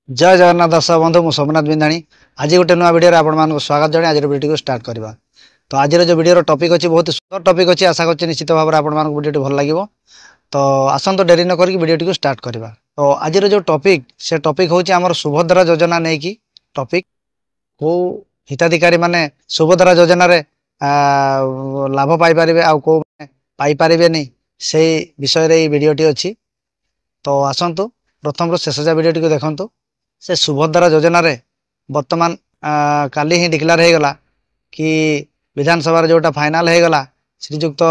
जय जगन्नाथ दर्शक बंधु मु सोमनाथ बिंदाणी आज गोटे नुआ वीडियो आपण स्वागत जन आज वीडियो को स्टार्ट करवा। तो आज जो वीडियो टॉपिक अच्छी बहुत सुंदर टॉपिक अच्छी आशा कर निश्चित भाव में आपण वीडियो भल लगे। तो आसत डेरी न करके वीडियो को स्टार्ट करवा। तो आज जो टॉपिक से टॉपिक हूँ आम सुभद्रा योजना नहीं कि टॉपिक को हिताधिकारी माने सुभद्रा योजना रे लाभ पाइपर आउ कौ पाइपर नहीं से विषय रे वीडियोटी अच्छी। तो आसतु प्रथम शेष जा वीडियो को देखु। से सुभद्रा योजना रे वर्तमान काली ही डिक्लेयर हो गला कि विधानसभा जोटा फाइनाल हो गला श्रीजुक्त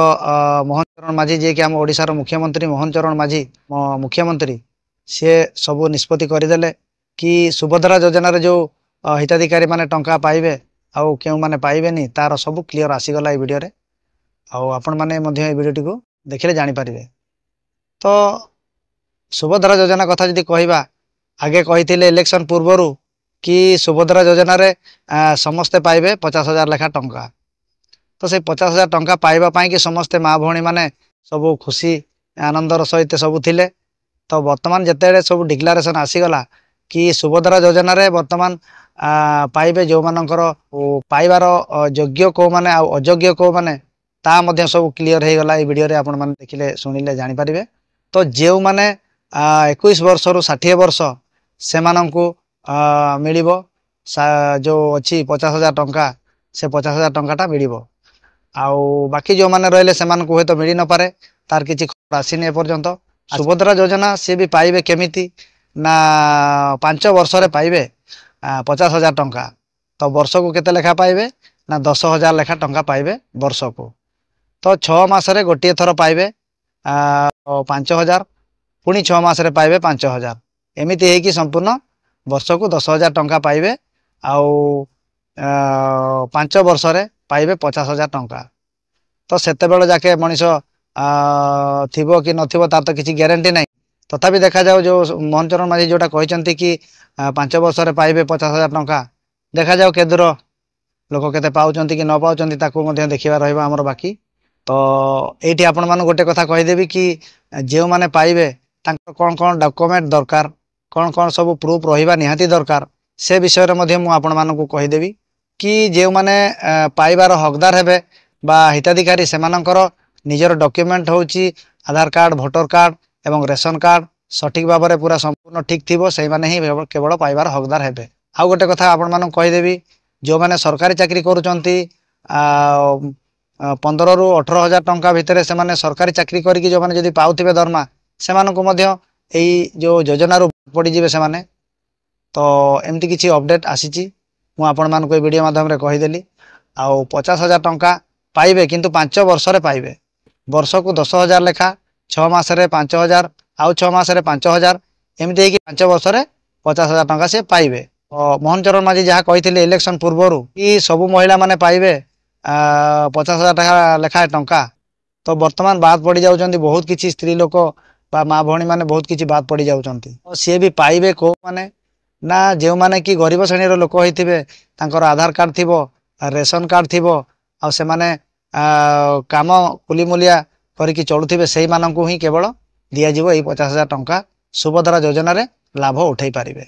मोहन चरण माझी जे कि आम ओडिशार मुख्यमंत्री मोहन चरण माझी मुख्यमंत्री सी सब निष्पत्ति करदेले कि सुभद्रा योजना रे जो हिताधिकारी माने टंका पाइबे आउ केउ माने पाइबेनी तार सब क्लियर आसीगला वीडियो रे। आउ आपण माने मध्य वीडियोटी को देखिले जानि पारिबे। तो सुभद्रा योजना कथा जदि कहबा आगे कही इलेक्शन पूर्वर कि सुभद्रा योजना रे समस्ते पाइबे 50,000 लेखा टंका। तो से 50,000 टंका पाइबापी कि समस्ते माँ भौणी मैंने सब खुशी आनंदर सहित सब थिले। तो वर्तमान जिते सब डिक्लारेसन आसीगला कि सुभद्रा योजना रे वर्तमान पाइबे जो मानकर पाइबार योग्य को माने अयोग्य को माने ता मध्य सब क्लियर हो गला। वीडियो रे आपण माने देखिले सुनिले जानि पारिबे। तो जो माने 21 वर्ष रु 60 वर्ष से माननकु मिलिबो जो अच्छी 50,000 टंका से 50,000 टंकाटा मिलिबो। आउ बाकी जो माने रहले से माननकु होय तो मिली न पारे तार किछि खबर आसीने ए पर्यंत। सुभद्रा योजना से भी पाइबे केमिति ना 5 वर्ष रे पाइबे 50,000 टंका। तो वर्ष को केते लेखा पाइबे ना 10,000 लेखा टंका पाइबे वर्ष को। तो 6 मास रे गोटे थर पाइबे 5,000 पुणी 6 मास रे पाइबे 5,000 एमिति है कि संपूर्ण वर्ष को 10,000 टंका पाइबे आउ 5 वर्ष रे पाइबे 50,000 टंका। तो सेते बेले जाके मनीष थिबो कि नथिबो तार तो किसी ग्यारंटी नहीं। तथापि देखा जाओ जो मोहन चरण माझी जोटा कहते कि 5 वर्ष रे पाइबे 50,000 टंका देखा जाओ के दूर लोक केते पाउचंती कि न पाउचंती ताकू मध्य देखिबा रहइबा हमर बाकी। तो एठी आपण मान गोटे कथा कहिदेबी कि जे माने पाइबे तांकर कोन कोन डॉक्यूमेंट दरकार कौन कौन सब प्रूफ रहिबा निहाती दरकार से विषय रे मध्य मु आपण मानकु कहिदेबी कि जे माने पाइबार हकदार हेबे बा हिताधिकारी सेमानकर निजर डॉक्यूमेंट होची आधार कार्ड भोटर कार्ड एवं रेशन कार्ड सठिक भाव में पूरा संपूर्ण ठीक थिबो सेही माने ही केवल पाइबार हकदार हेबे। आ गोटे कथा आपण मानकु कहिदेबी जो माने सरकारी चाकरी करूचंती 15 रु 18,000 टंका भितर से माने सरकारी चाकरी करके जो माने जदि पाउथिबे दरमा सेमानकु मध्य एई जो योजना रू पड़ी जिवे से माने। तो एमती किसी अपडेट आसीची मु आपण मानकु ए वीडियो माध्यम रे कहिदेली। आउ 50,000 टंका पाइबे किंतु 5 वर्ष रे पाइबे वर्ष को 10,000 लेखा 6 मास रे 5,000 आउ 6 मास रे 5,000 एमती है कि 5 वर्ष रे 50,000 टंका से पाइबे। मोहन चरण माझी जहाँ कही इलेक्शन पूर्वर कि सबु महिला माने पाइबे 50,000 टका लेखा टंका। तो वर्तमान बात पड़ जाउचंती बहुत किसी स्त्री लोक बा माँ भौणी माने बहुत किसी बात पड़ जाउचंती। तो सी भी पाइबे को माने ना जो माने कि गरीब श्रेणी लोक होइथिबे तांकर आधार कार्ड थिबो रेशन कार्ड थिबो आ से माने काम कुलीमुलिया करके चलुथिबे सेही माननकु ही केवल दिया जिवो एई 50,000 टंका सुभद्रा योजना रे लाभ उठाई पारिबे।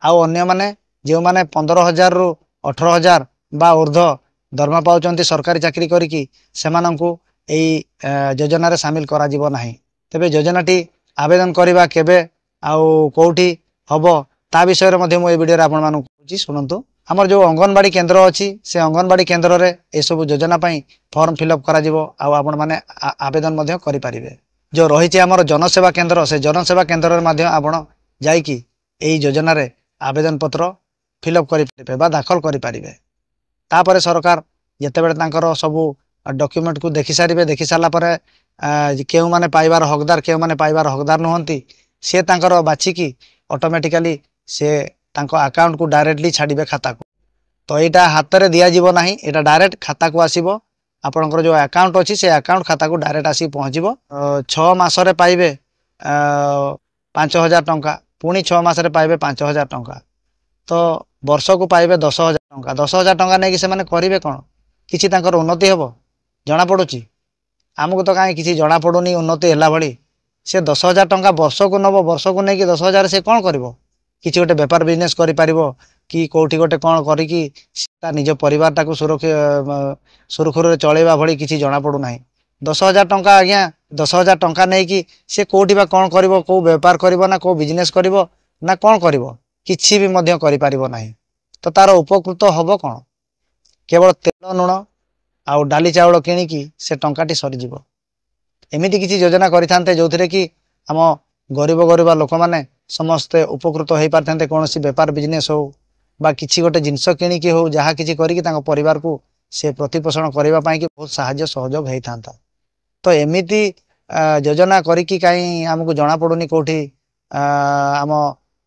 आउ अन्य माने जो माने 15,000 रु 18,000 बा ऊर्ध्व दरमा पाउचंती सरकारी चाकरी करिकी सेमाननकु एई योजना रे शामिल करा जिवो नाही। तेबे योजनाटी आवेदन करबा केबे आउ कोठी हबो ता विषय रे मध्य मु ए वीडियो रे आपण मानकु कहूची सुनंतु। हमर जो अंगनवाड़ी केंद्र अछि से अंगनवाड़ी केंद्र रे ए सब योजना पई फॉर्म फिलअप करा जिवो आउ आपण माने आवेदन मध्य करि पारिबे। जो रहिछि हमर जनसेवा केंद्र से जनसेवा केंद्र रे मध्य आपण जाई कि एई योजना रे आवेदन पत्र फिलअप करि पारिबे बा दाखल करि पारिबे। तापरे सरकार जेते बेले तांकर सब डॉक्यूमेंट को देखि सारिबे देखि साला परे केउ माने पाइबार हकदार केउ माने पाइबार हकदार नहंती से तांकर बाछिकी ऑटोमेटिकली से तांको अकाउंट को डायरेक्टली छाड़िबे खाता को। तो एटा हाथ रे दिया जीवो नाही एटा डायरेक्ट खाता को आसीबो आपनकर जो अकाउंट अछि से अकाउंट खाता को डायरेक्ट आसी पहुँचीबो। 6 मास रे पाइबे 5,000 टंका पुणी 6 मास रे पाइबे 5,000 टंका। तो वर्ष को पाइबे 10,000 टंका 10,000 टंका नहीं कि से माने करिवे कोन किछि तांकर उन्नति हेबो जना पडुची आमको तो कहीं किसी जना पड़ुनी उन्नति है भली से 10,000 टंका वर्ष को नब वर्ष को नहीं कि 10,000 से कौन कर किसी गोटे बेपार बिजनेस करि पारिबो कि कोठी गोटे कौन करिकी ता निज परिवार सुरखुर चलैबा भली किसी जना पड़ू ना 10,000 टंका आज्ञा 10,000 टंका नहीं कि सी कोठी बा कौन करिवो को बेपार करिवो ना को बिजनेस करिवो ना कौन करिवो किछि भी मध्य करि पारिबो नाही तो तार उपकृत हबो कौन केवल तेल लुण आउ डाली चाउल किणिकी से टंकाटी सरीज एमती किसी योजना करें जो थे कि आम गरीब गरीब लोक मैंने समस्ते उपकृत हो पारते कौन बेपार बिजनेस हो बा किसी गोटे जिनस किणिकी हो जहाँ किसी परिवार को से प्रतिपोषण करने की बहुत साहाय्य सहयोग होता तो एमती योजना करी कहीं आमको जना पड़ूनी कौटी आम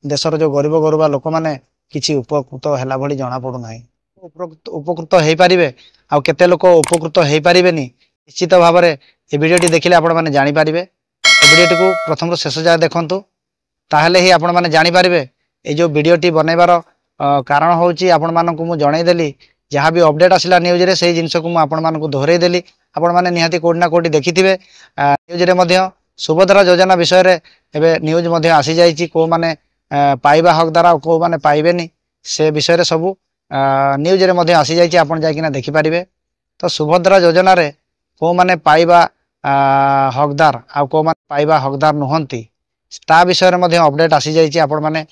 देशर जो गरीब गरीब लोक मैंने किसी उपकृत है भली जना पड़ूना उपकृत हो पारे आउ केते लोक उपकृत हो पारे निश्चित भाव में ये वीडियोटी देखिले आपण माने जानि पारिबे वीडियोटी को प्रथम शेष जाए देखंतु ताहले ही आपण माने जानि पारिबे ए जो वीडियोटी बनैबार कारण होउची आपण मानकु मु जणाई देली जहाँ भी अपडेट आसिला न्यूज रे सेही जिंस को मु आपण मानकु दोहराई देली आपण माने निहाती कोडी ना कोडी देखिथिबे न्यूज रे मध्य सुभद्रा योजना विषय रे एबे न्यूज मध्य आसी जाईची को माने पाइबा हकदार आ को माने पाइबेनी से विषय रे सब न्यूज रे मध्य आसी जाईची आपण जाइकिना देखि पारिबे तो सुभद्रा योजना रे को माने पाइबा हकदार आ को माने पाइबा हकदार नुहंती ता विषय रे अपडेट आसी जाइए आपण माने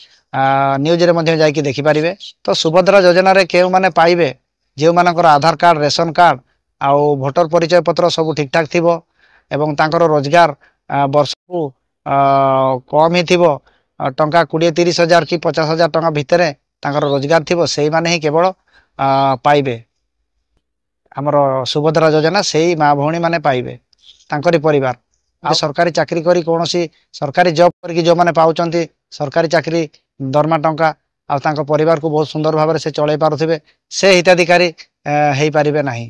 न्यूज रे मध्य जाइए देखिपारे तो सुभद्रा योजना रे केउ माने पाइबे जो मानकर आधार कार्ड रेशन कार्ड आउ भोटर परिचय पत्र सब ठीक ठाक थिबो एवं तांकर रोजगार वर्ष को कम ही थिबो टंका 20-30 हजार कि 50,000 टंका भितर तांकर रोजगार थिबो सेही माने ही केवल पाइबे आमर सुभद्रा योजना से ही माँ भौणी माने पाइबे तांकरी परिवार सरकारी चाकरी करी कौन सरकारी जॉब करके जो माने पाउचंती सरकारी चाकरी दरमा टंका आ तांको परिवार को बहुत सुंदर भाव से चलै पारुथिबे से हिताधिकारी हेई पारिबे नाही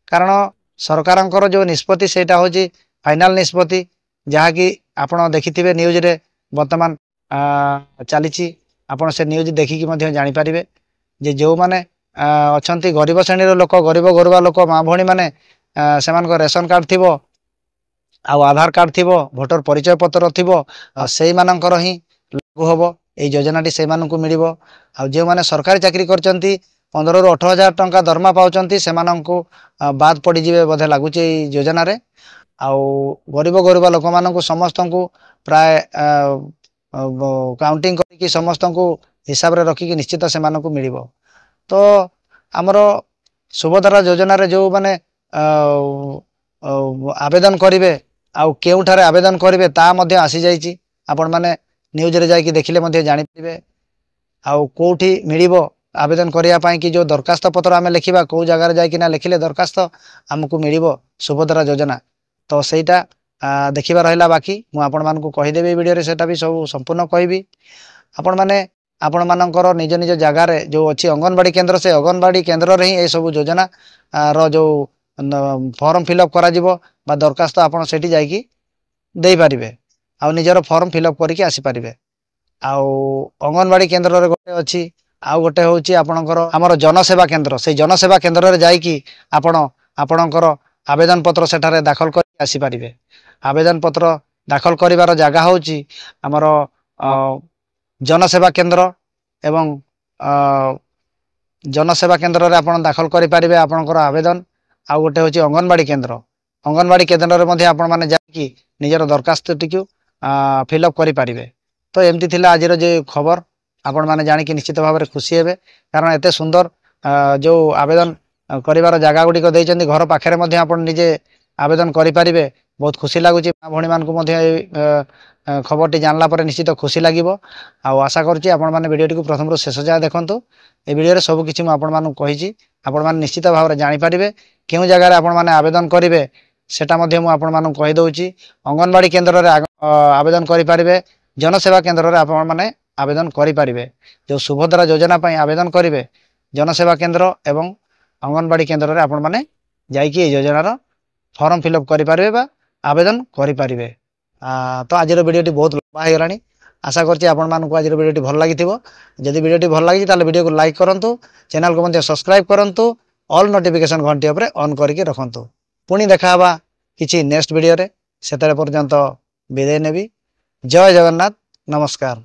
कारण सरकारंकर जो निष्पत्ति सेटा होची फाइनल निष्पत्ति जहाँ कि आपण देखिथिबे न्यूज रे वर्तमान चलीची आपण से न्यूज देखिकी मध्य जानि पारिबे जे जो माने अछंती गरीब श्रेणी लोक गरीब गरीब लोक माँ भौणी माने सेमान रेशन कार्ड थिबो आ आधार कार्ड थिबो भोटर परिचय पत्र थिबो सेही मानकर ही लागू हबो ए योजनाटी से मानकु मिलिबो आ जे माने सरकारी चाकरी करचंती 15 ରୁ 18,000 टंका दरमा पाउचंती से मानकु बाद पड़ी जिवे बोधे लागुची ए योजना रे आ गरीब गरीब लोक मानकु समस्त को प्राय काउंटिंग करके समस्त को हिसाब रे रखी कि निश्चित से मानकु मिलिबो तो आमर सुभद्रा योजना रे जो माने आवेदन करिवे आउ केउठारे आवेदन करिवे ता मध्य आसी जाईची आपण माने न्यूज रे जाई देखिले मध्य जानि परिबे आउ कोठी मिलिबो आवेदन करिया पाई कि जो दरखास्त पत्र आमे लिखिबा को जगह रे जाई कि ना लिखिले दरखास्त हमकु मिलिबो सुभद्रा योजना तो सेटा देखिबा रहला बाकी मु आपण मानकु कहि देबे वीडियो रे सेटा भी सब संपूर्ण कहबी आपण माने आपण मानकर निज निज जगार जो अच्छी अंगनवाड़ी केन्द्र से अंगनवाड़ी केन्द्र रे ही ए सब योजना रो जो फॉर्म फिलअप करा जिवो बा दरखास्त आपण सेठी जाई दे पारिबे आ निजर फॉर्म फिलअप करके आसी पारिबे आ अंगनवाड़ी केन्द्र रे गोटे अच्छी आ गोटे होची आपणकर हमर जनसेवा केन्द्र से जनसेवा केन्द्र रे जाई कि आपण आपणकर आवेदन पत्र सेठारे दाखल कर आसी पारिबे आवेदन पत्र दाखल करिवार जगह होची हमर जनसेवा केन्द्र एवं जनसेवा केन्द्र रे आपण दाखल करि पारिबे आपणकर आवेदन आ गोटे होची अंगनवाड़ी केन्द्र रे मध्ये आपण माने जाई निजर दरखास्त टिकु फिलअप करि पारिबे तो एमती थिला आज जे खबर आपण माने जानि कि निश्चित भाव में खुशी हेबे कारण एते सुंदर जो आवेदन करिवार जगह गुडी दैचंदी घर पाखरे मध्ये आपण निजे आवेदन करि पारिबे बहुत खुशी लागुची माँ भौणी मान को मध्ये खबर टी जानला पर निश्चित खुशी लागिबो आ आशा करछि आपण माने वीडियो को प्रथम रो शेष जाय देखंतु ए वीडियो रे सब किछि म आपण मान कहिछि आपण मान निश्चित भाव में जानि पारिबे केउ जगह रे आपण माने आवेदन करिवे सेटा मध्ये मु आपण मान कहि दउछि अंगनवाड़ी केन्द्र रे आवेदन करि पारिबे जनसेवा केन्द्र रे आपण माने आवेदन करि पारिबे जो सुभद्रा योजना पई आवेदन करिवे जनसेवा केन्द्र एवं अंगनवाड़ी केन्द्र रे आपण माने जाई कि योजना रो फॉर्म फिलअप करि पारिबे बा आवेदन करि पारिबे तो आज वीडियो बहुत लंबा हो गलानी आशा करछि आपण मानकु आज वीडियो भल लागिथिबो जदि वीडियो भल लागि ताले वीडियो को लाइक करंतु चैनल को मध्ये सब्सक्राइब करंतु ऑल नोटिफिकेशन घंटी उपरे ऑन करके रखंतु पुणी देखाबा किछि नेक्स्ट वीडियो रे सेतरे पर्यंत विदाय नेबी जय जगन्नाथ नमस्कार।